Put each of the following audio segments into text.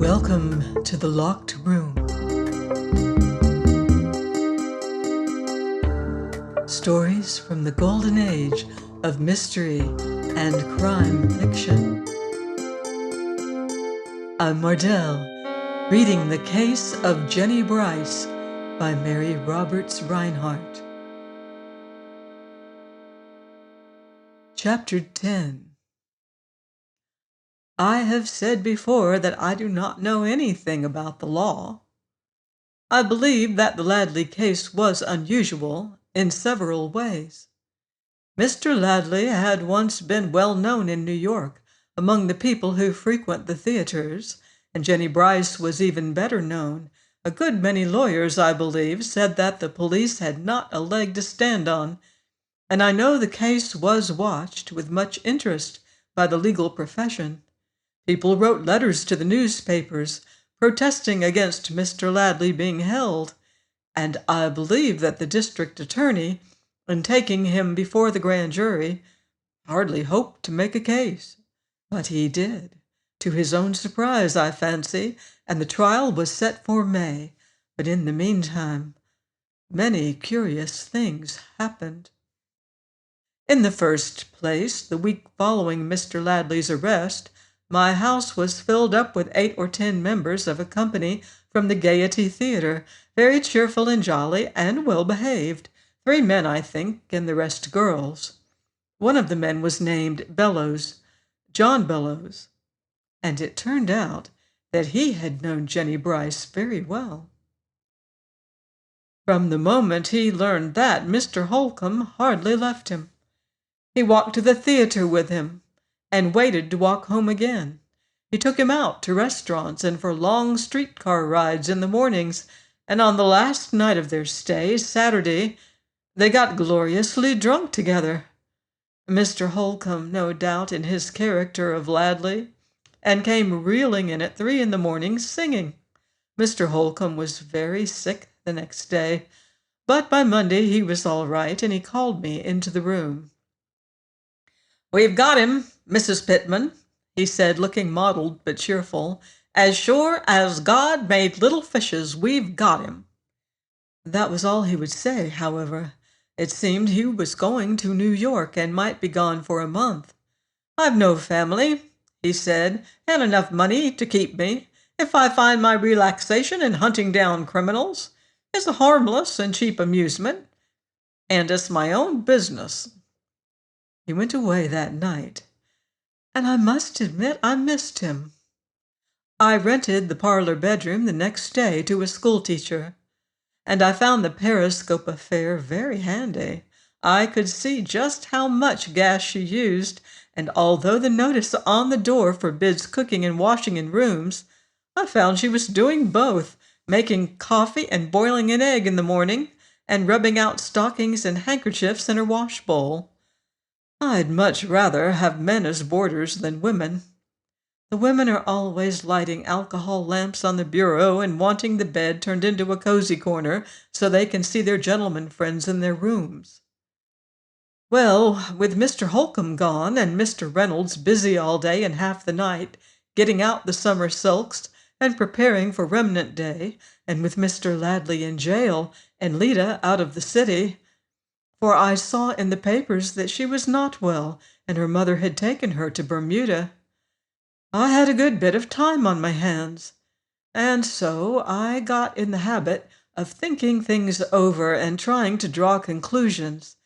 Welcome to the Locked Room. Stories from the golden age of mystery and crime fiction. I'm Mardell, reading The Case of Jennie Brice by Mary Roberts Reinhardt. Chapter 10. I have said before that I do not know anything about the law. I believe that the Ladley case was unusual in several ways. Mr. Ladley had once been well known in New York among the people who frequent the theaters, and Jennie Brice was even better known. A good many lawyers, I believe, said that the police had not a leg to stand on, and I know the case was watched with much interest by the legal profession. People wrote letters to the newspapers protesting against Mr. Ladley being held, and I believe that the district attorney, in taking him before the grand jury, hardly hoped to make a case. But he did, to his own surprise, I fancy, and the trial was set for May. But in the meantime, many curious things happened. In the first place, the week following Mr. Ladley's arrest, my house was filled up with 8 or 10 members of a company from the Gaiety Theater, very cheerful and jolly and well-behaved. 3 men, I think, and the rest girls. One of the men was named Bellows, John Bellows, and it turned out that he had known Jennie Brice very well. From the moment he learned that, Mr. Holcomb hardly left him. He walked to the theater with him, and waited to walk home again. He took him out to restaurants and for long streetcar rides in the mornings, and on the last night of their stay, Saturday, they got gloriously drunk together. Mr. Holcomb, no doubt in his character of Ladley, and came reeling in at 3 in the morning singing. Mr. Holcomb was very sick the next day, but by Monday he was all right, and he called me into the room. "We've got him, Mrs. Pittman," he said, looking mottled but cheerful. "As sure as God made little fishes, we've got him." That was all he would say, however. It seemed he was going to New York and might be gone for a month. "I've no family," he said, "and enough money to keep me. If I find my relaxation in hunting down criminals, it's a harmless and cheap amusement, and it's my own business." He went away that night, and I must admit I missed him. I rented the parlor bedroom the next day to a schoolteacher, and I found the periscope affair very handy. I could see just how much gas she used, and although the notice on the door forbids cooking and washing in rooms, I found she was doing both, making coffee and boiling an egg in the morning, and rubbing out stockings and handkerchiefs in her wash bowl. I'd much rather have men as boarders than women. The women are always lighting alcohol lamps on the bureau and wanting the bed turned into a cozy corner so they can see their gentlemen friends in their rooms. Well, with Mr. Holcomb gone and Mr. Reynolds busy all day and half the night, getting out the summer silks and preparing for Remnant Day, and with Mr. Ladley in jail and Lida out of the city, for I saw in the papers that she was not well, and her mother had taken her to Bermuda, I had a good bit of time on my hands, and so I got in the habit of thinking things over and trying to draw conclusions,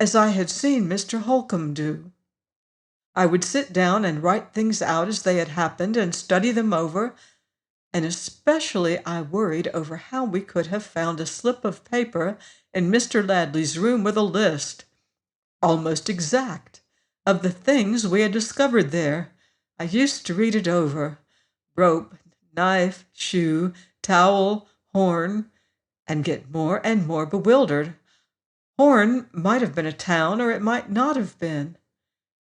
as I had seen Mr. Holcomb do. I would sit down and write things out as they had happened and study them over, and especially I worried over how we could have found a slip of paper in Mr. Ladley's room with a list, almost exact, of the things we had discovered there. I used to read it over: rope, knife, shoe, towel, horn, and get more and more bewildered. Horn might have been a town, or it might not have been.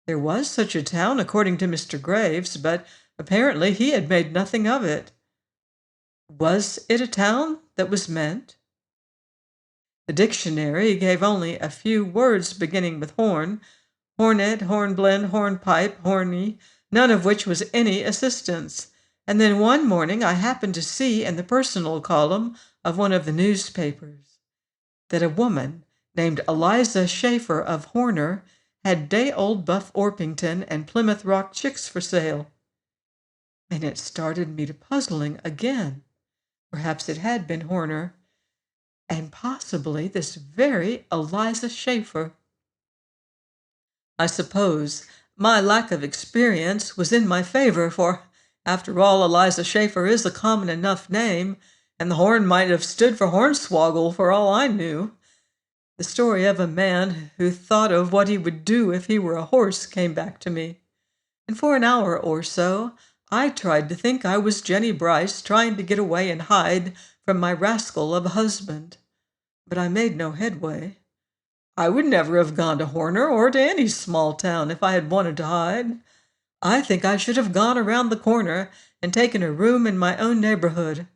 There was such a town, according to Mr. Graves, but apparently he had made nothing of it. Was it a town that was meant? The dictionary gave only a few words beginning with horn: hornet, hornblende, hornpipe, horny, none of which was any assistance, And then one morning I happened to see in the personal column of one of the newspapers that a woman named Eliza Schaefer of Horner had day-old Buff Orpington and Plymouth Rock chicks for sale. And it started me to puzzling again. Perhaps it had been Horner, and possibly this very Eliza Schaefer. I suppose my lack of experience was in my favor, for, after all, Eliza Schaefer is a common enough name, and the horn might have stood for Hornswoggle for all I knew. The story of a man who thought of what he would do if he were a horse came back to me, and for an hour or so I tried to think I was Jennie Brice trying to get away and hide from my rascal of a husband. But I made no headway. I would never have gone to Horner or to any small town if I had wanted to hide. I think I should have gone around the corner and taken a room in my own neighborhood,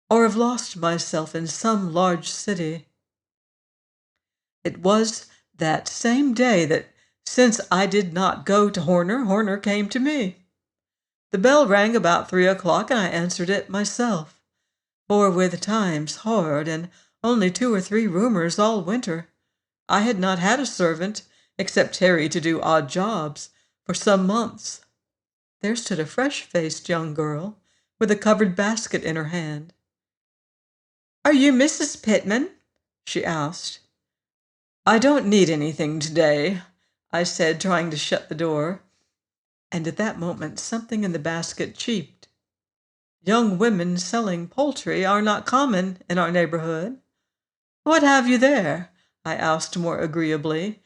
or have lost myself in some large city. It was that same day that, since I did not go to Horner, Horner came to me. The bell rang about 3 o'clock, and I answered it myself. For with times hard and only 2 or 3 roomers all winter, I had not had a servant, except Terry to do odd jobs, for some months. There stood a fresh-faced young girl, with a covered basket in her hand. "Are you Mrs. Pittman?" she asked. "I don't need anything today," I said, trying to shut the door. And at that moment something in the basket cheeped. Young women selling poultry are not common in our neighborhood. "What have you there?" I asked more agreeably.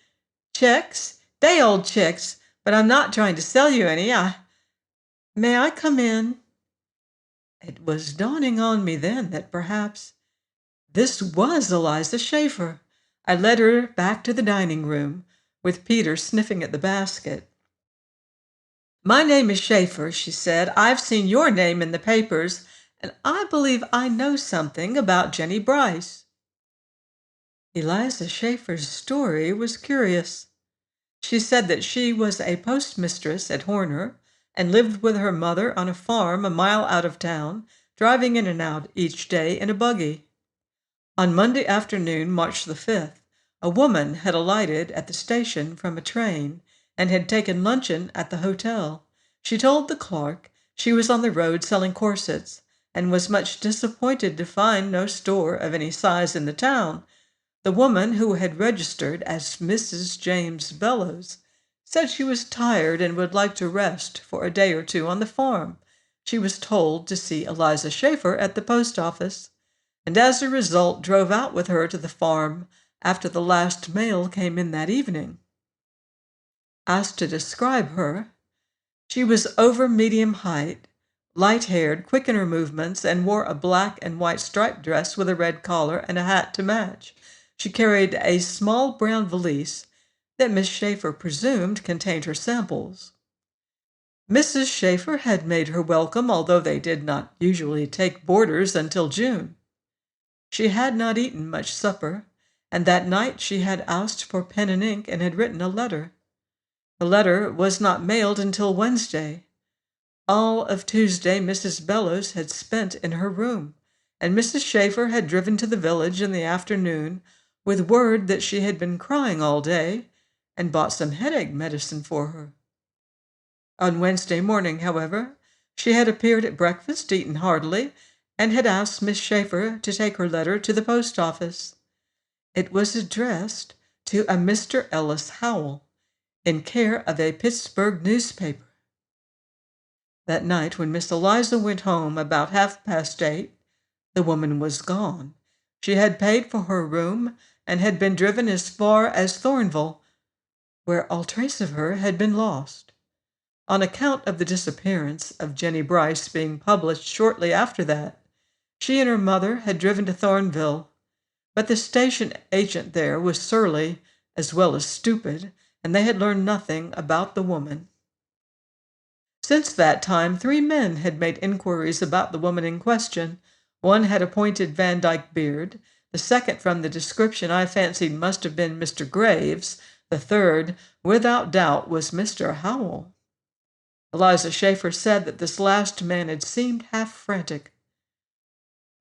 "Chicks, day-old chicks, but I'm not trying to sell you any. May I come in?" It was dawning on me then that perhaps this was Eliza Schaefer. I led her back to the dining room, with Peter sniffing at the basket. "My name is Schaefer," she said. "I've seen your name in the papers, and I believe I know something about Jennie Brice." Eliza Schaefer's story was curious. She said that she was a postmistress at Horner and lived with her mother on a farm a mile out of town, driving in and out each day in a buggy. On Monday afternoon, March the 5th, a woman had alighted at the station from a train and had taken luncheon at the hotel. She told the clerk she was on the road selling corsets and was much disappointed to find no store of any size in the town. The woman, who had registered as Mrs. James Bellows, said she was tired and would like to rest for a day or 2 on the farm. She was told to see Eliza Schaefer at the post office, and as a result drove out with her to the farm after the last mail came in that evening. Asked to describe her, she was over medium height, light-haired, quick in her movements, and wore a black and white striped dress with a red collar and a hat to match. She carried a small brown valise that Miss Schaefer presumed contained her samples. Mrs. Schaefer had made her welcome, although they did not usually take boarders until June. She had not eaten much supper, and that night she had asked for pen and ink and had written a letter. The letter was not mailed until Wednesday. All of Tuesday Mrs. Bellows had spent in her room, and Mrs. Schaefer had driven to the village in the afternoon with word that she had been crying all day and bought some headache medicine for her. On Wednesday morning, however, she had appeared at breakfast, eaten heartily, and had asked Miss Schaefer to take her letter to the post office. It was addressed to a Mr. Ellis Howell, in care of a Pittsburgh newspaper. That night, when Miss Eliza went home about 8:30, the woman was gone. She had paid for her room and had been driven as far as Thornville, where all trace of her had been lost. On account of the disappearance of Jennie Brice being published shortly after that, she and her mother had driven to Thornville, but the station agent there was surly as well as stupid, and they had learned nothing about the woman. Since that time, 3 men had made inquiries about the woman in question. One had a pointed Vandyke beard. The second, from the description I fancied, must have been Mr. Graves. The third, without doubt, was Mr. Howell. Eliza Schaefer said that this last man had seemed half frantic.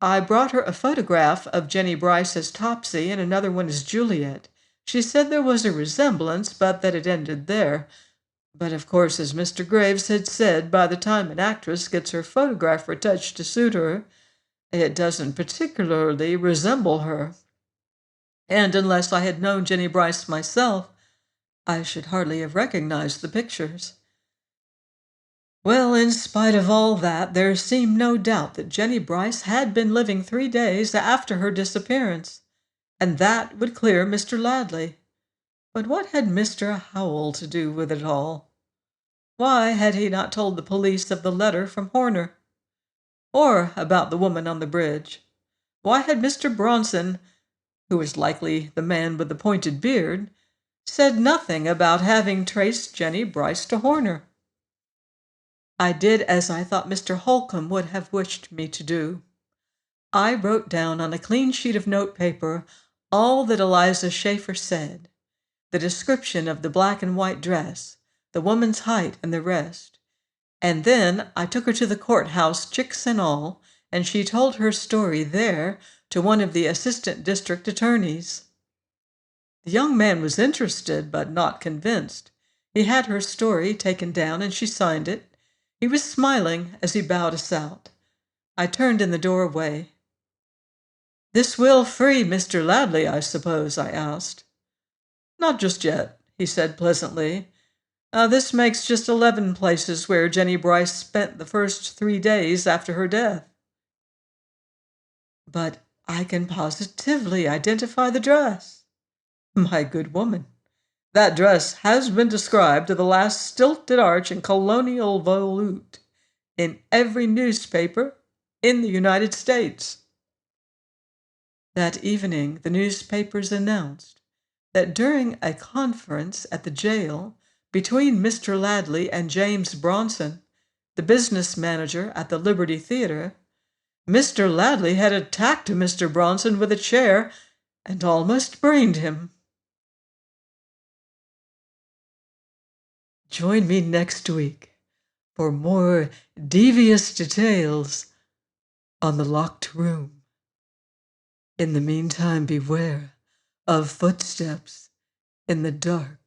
I brought her a photograph of Jennie Brice as Topsy and another one as Juliet. She said there was a resemblance, but that it ended there. But of course, as Mr. Graves had said, by the time an actress gets her photograph retouched to suit her, it doesn't particularly resemble her. And unless I had known Jennie Brice myself, I should hardly have recognized the pictures. Well, in spite of all that, there seemed no doubt that Jennie Brice had been living 3 days after her disappearance, and that would clear Mr. Ladley. But what had Mr. Howell to do with it all? Why had he not told the police of the letter from Horner? Or about the woman on the bridge? Why had Mr. Bronson, who was likely the man with the pointed beard, said nothing about having traced Jennie Brice to Horner? I did as I thought Mr. Holcomb would have wished me to do. I wrote down on a clean sheet of notepaper all that Eliza Schaefer said, the description of the black and white dress, the woman's height, and the rest. And then I took her to the courthouse, chicks and all, and she told her story there to one of the assistant district attorneys. The young man was interested, but not convinced. He had her story taken down, and she signed it. He was smiling as he bowed us out. I turned in the doorway. "This will free Mr. Ladley, I suppose?" I asked. "Not just yet," he said pleasantly. This makes just 11 places where Jennie Brice spent the first 3 days after her death." "But I can positively identify the dress." "My good woman, that dress has been described to the last stilted arch in colonial volute in every newspaper in the United States." That evening, the newspapers announced that during a conference at the jail between Mr. Ladley and James Bronson, the business manager at the Liberty Theater, Mr. Ladley had attacked Mr. Bronson with a chair and almost brained him. Join me next week for more devious details on the locked room. In the meantime, beware of footsteps in the dark.